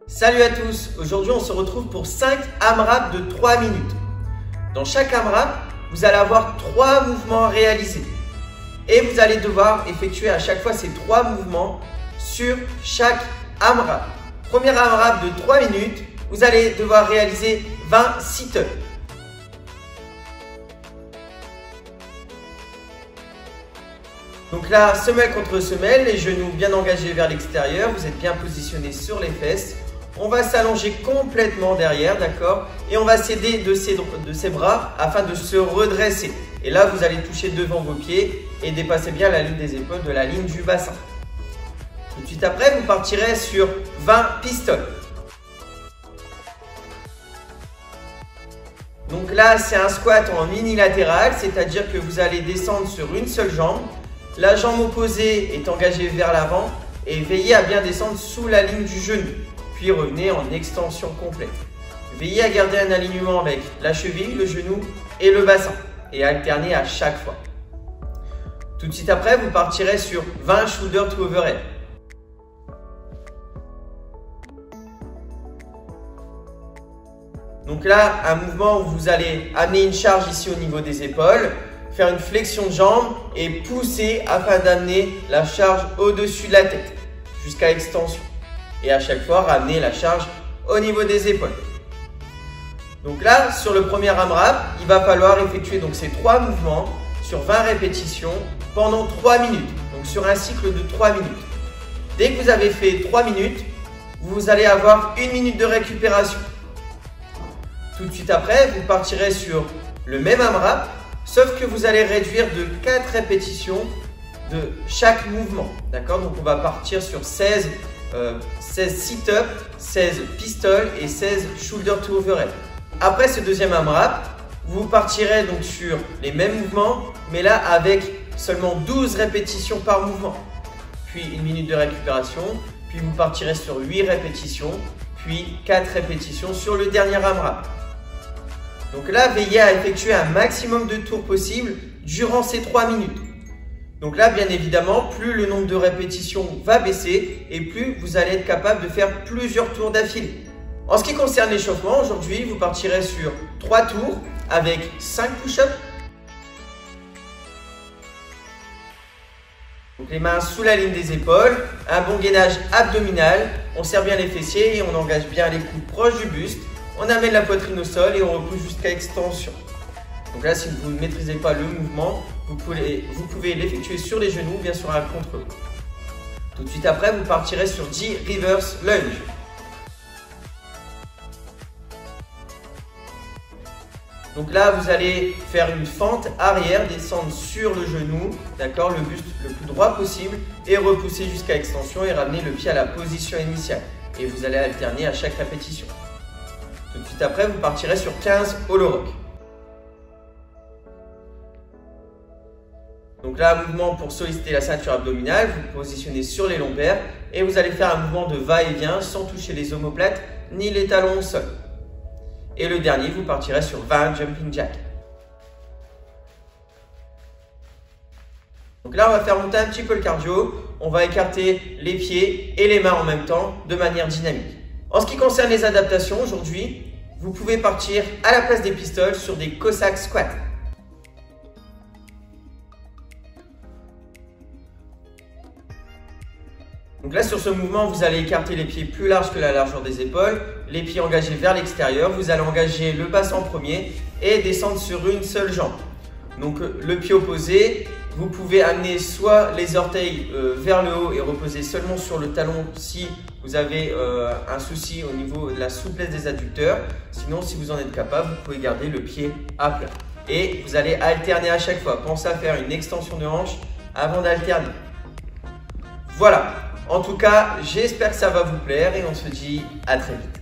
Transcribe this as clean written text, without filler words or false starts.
Salut à tous, aujourd'hui on se retrouve pour 5 AMRAP de 3 minutes. Dans chaque AMRAP, vous allez avoir 3 mouvements à réaliser. Et vous allez devoir effectuer à chaque fois ces 3 mouvements sur chaque AMRAP. Premier AMRAP de 3 minutes, vous allez devoir réaliser 20 sit-ups. Donc là, semelle contre semelle, les genoux bien engagés vers l'extérieur, vous êtes bien positionné sur les fesses. On va s'allonger complètement derrière, d'accord? Et on va s'aider de ses bras afin de se redresser. Et là, vous allez toucher devant vos pieds et dépasser bien la ligne des épaules de la ligne du bassin. Tout de suite après, vous partirez sur 20 pistoles. Donc là, c'est un squat en unilatéral, c'est-à-dire que vous allez descendre sur une seule jambe. La jambe opposée est engagée vers l'avant et veillez à bien descendre sous la ligne du genou. Puis revenez en extension complète. Veillez à garder un alignement avec la cheville, le genou et le bassin et alterner à chaque fois. Tout de suite après, vous partirez sur 20 shoulder to overhead. Donc là, un mouvement où vous allez amener une charge ici au niveau des épaules, faire une flexion de jambe et pousser afin d'amener la charge au-dessus de la tête jusqu'à extension. Et à chaque fois, ramener la charge au niveau des épaules. Donc là, sur le premier AMRAP, il va falloir effectuer donc ces 3 mouvements sur 20 répétitions pendant 3 minutes. Donc sur un cycle de 3 minutes. Dès que vous avez fait 3 minutes, vous allez avoir 1 minute de récupération. Tout de suite après, vous partirez sur le même AMRAP, sauf que vous allez réduire de 4 répétitions de chaque mouvement. D'accord? Donc on va partir sur 16 sit-ups, 16 pistoles et 16 shoulder to overhead. Après ce deuxième AMRAP, vous partirez donc sur les mêmes mouvements, mais là avec seulement 12 répétitions par mouvement. Puis 1 minute de récupération, puis vous partirez sur 8 répétitions, puis 4 répétitions sur le dernier AMRAP. Donc là, veillez à effectuer un maximum de tours possible durant ces 3 minutes. Donc là, bien évidemment, plus le nombre de répétitions va baisser et plus vous allez être capable de faire plusieurs tours d'affilée. En ce qui concerne l'échauffement, aujourd'hui, vous partirez sur 3 tours avec 5 push-ups. Donc les mains sous la ligne des épaules, un bon gainage abdominal, on serre bien les fessiers et on engage bien les coudes proches du buste. On amène la poitrine au sol et on repousse jusqu'à extension. Donc là, si vous ne maîtrisez pas le mouvement, vous pouvez l'effectuer sur les genoux ou bien sur un contre-coup. Tout de suite après, vous partirez sur 10 reverse lunge. Donc là, vous allez faire une fente arrière, descendre sur le genou, d'accord, le buste le plus droit possible et repousser jusqu'à extension et ramener le pied à la position initiale. Et vous allez alterner à chaque répétition. Tout de suite après, vous partirez sur 15 hollow rock. Donc là, un mouvement pour solliciter la ceinture abdominale, vous vous positionnez sur les lombaires et vous allez faire un mouvement de va-et-vient sans toucher les omoplates ni les talons au sol. Et le dernier, vous partirez sur 20 jumping jack. Donc là, on va faire monter un petit peu le cardio. On va écarter les pieds et les mains en même temps de manière dynamique. En ce qui concerne les adaptations, aujourd'hui, vous pouvez partir à la place des pistoles sur des Cossack squats. Donc là, sur ce mouvement, vous allez écarter les pieds plus larges que la largeur des épaules, les pieds engagés vers l'extérieur. Vous allez engager le bassin en premier et descendre sur une seule jambe. Donc le pied opposé, vous pouvez amener soit les orteils vers le haut et reposer seulement sur le talon si vous avez un souci au niveau de la souplesse des adducteurs. Sinon, si vous en êtes capable, vous pouvez garder le pied à plat. Et vous allez alterner à chaque fois. Pensez à faire une extension de hanche avant d'alterner. Voilà. En tout cas, j'espère que ça va vous plaire et on se dit à très vite.